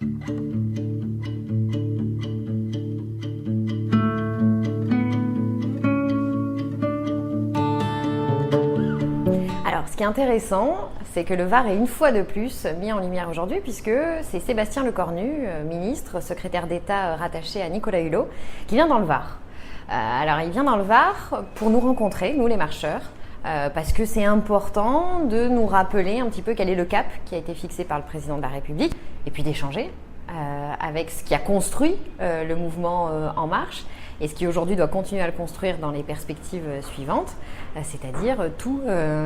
Alors, ce qui est intéressant, c'est que le Var est une fois de plus mis en lumière aujourd'hui puisque c'est Sébastien Lecornu, ministre, secrétaire d'État rattaché à Nicolas Hulot, qui vient dans le Var. Alors, il vient dans le Var pour nous rencontrer, nous les marcheurs, parce que c'est important de nous rappeler un petit peu quel est le cap qui a été fixé par le président de la République et puis d'échanger avec ce qui a construit le mouvement En Marche et ce qui aujourd'hui doit continuer à le construire dans les perspectives suivantes, c'est-à-dire tous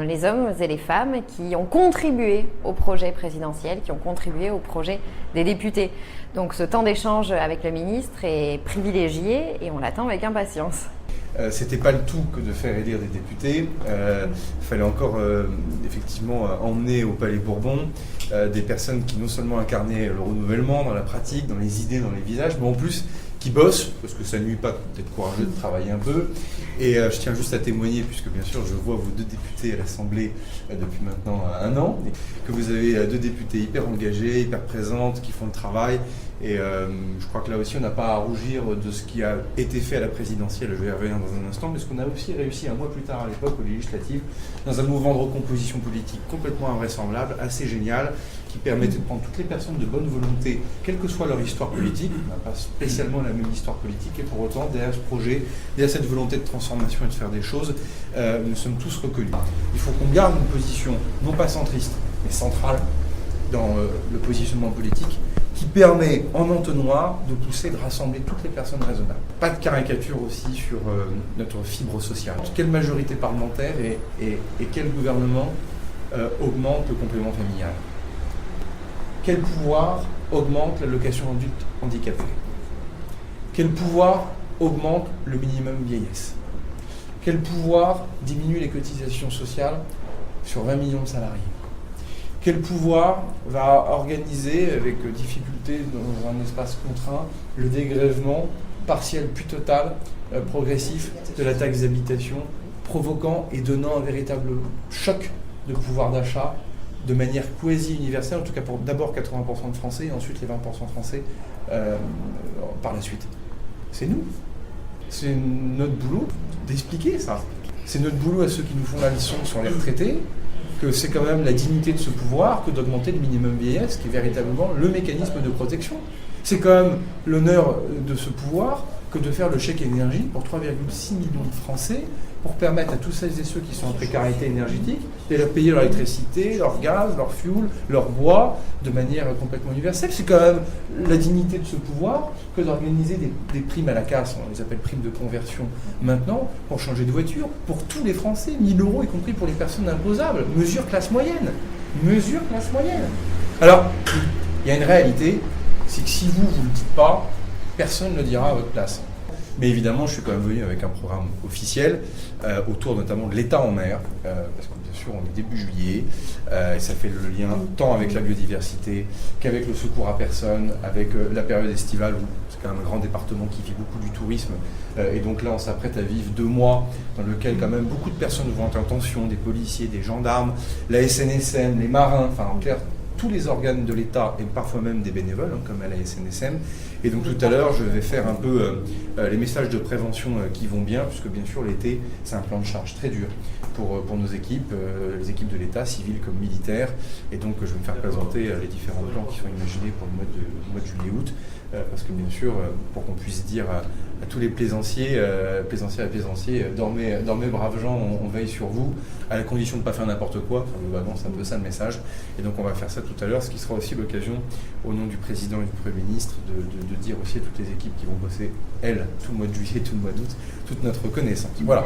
les hommes et les femmes qui ont contribué au projet présidentiel, qui ont contribué au projet des députés. Donc ce temps d'échange avec le ministre est privilégié et on l'attend avec impatience. C'était pas le tout que de faire élire des députés. Il fallait encore effectivement emmener au Palais Bourbon des personnes qui non seulement incarnaient le renouvellement dans la pratique, dans les idées, dans les visages, mais en plus qui bossent, parce que ça ne nuit pas d'être courageux de travailler un peu. Et je tiens juste à témoigner, puisque bien sûr je vois vos deux députés à l'Assemblée depuis maintenant 1 an, et que vous avez deux députés hyper engagés, hyper présentes, qui font le travail. Et je crois que là aussi on n'a pas à rougir de ce qui a été fait à la présidentielle, je vais y revenir dans un instant, mais ce qu'on a aussi réussi 1 mois plus tard à l'époque aux législatives, dans un mouvement de recomposition politique complètement invraisemblable, assez génial, qui permettait de prendre toutes les personnes de bonne volonté, quelle que soit leur histoire politique, on n'a pas spécialement la même histoire politique, et pour autant, derrière ce projet, derrière cette volonté de transformation et de faire des choses, nous sommes tous reconnus. Il faut qu'on garde une position, non pas centriste, mais centrale, dans le positionnement politique, qui permet, en entonnoir, de pousser, de rassembler toutes les personnes raisonnables. Pas de caricature aussi sur notre fibre sociale. Quelle majorité parlementaire et quel gouvernement augmente le complément familial? Quel pouvoir augmente l'allocation adulte handicapé? Quel pouvoir augmente le minimum vieillesse? Quel pouvoir diminue les cotisations sociales sur 20 millions de salariés? Quel pouvoir va organiser, avec difficulté dans un espace contraint, le dégrèvement partiel puis total, progressif de la taxe d'habitation, provoquant et donnant un véritable choc de pouvoir d'achat de manière quasi-universelle, en tout cas pour d'abord 80% de Français et ensuite les 20% français par la suite. C'est nous. C'est notre boulot d'expliquer ça. C'est notre boulot à ceux qui nous font la leçon sur les retraités, que c'est quand même la dignité de ce pouvoir que d'augmenter le minimum vieillesse, qui est véritablement le mécanisme de protection. C'est quand même l'honneur de ce pouvoir que de faire le chèque énergie pour 3,6 millions de Français, pour permettre à tous celles et ceux qui sont en précarité énergétique de leur payer leur électricité, leur gaz, leur fuel, leur bois, de manière complètement universelle. C'est quand même la dignité de ce pouvoir que d'organiser des primes à la casse, on les appelle primes de conversion maintenant, pour changer de voiture, pour tous les Français, 1 000 €, y compris pour les personnes imposables. Mesure classe moyenne. Mesure classe moyenne. Alors, il y a une réalité, c'est que si vous ne le dites pas, personne ne le dira à votre place. Mais évidemment, je suis quand même venu avec un programme officiel autour notamment de l'État en mer, parce que bien sûr, on est début juillet, et ça fait le lien tant avec la biodiversité qu'avec le secours à personne, avec la période estivale, où c'est quand même un grand département qui vit beaucoup du tourisme, et donc là, on s'apprête à vivre 2 mois dans lequel quand même beaucoup de personnes vont être en tension, des policiers, des gendarmes, la SNSM, les marins, enfin en clair, tous les organes de l'État et parfois même des bénévoles, comme à la SNSM. Et donc tout à l'heure, je vais faire un peu les messages de prévention qui vont bien, puisque bien sûr l'été, c'est un plan de charge très dur pour nos équipes, les équipes de l'État, civiles comme militaires. Et donc je vais me faire présenter les différents plans qui sont imaginés pour le mois de juillet-août, parce que bien sûr, pour qu'on puisse dire à tous les plaisanciers et plaisanciers, dormez braves gens, on veille sur vous, à la condition de ne pas faire n'importe quoi. Enfin, globalement, c'est un peu ça le message. Et donc on va faire ça tout à l'heure, ce qui sera aussi l'occasion, au nom du Président et du Premier ministre, de dire aussi à toutes les équipes qui vont bosser, elles, tout le mois de juillet, tout le mois d'août, toute notre reconnaissance. Voilà.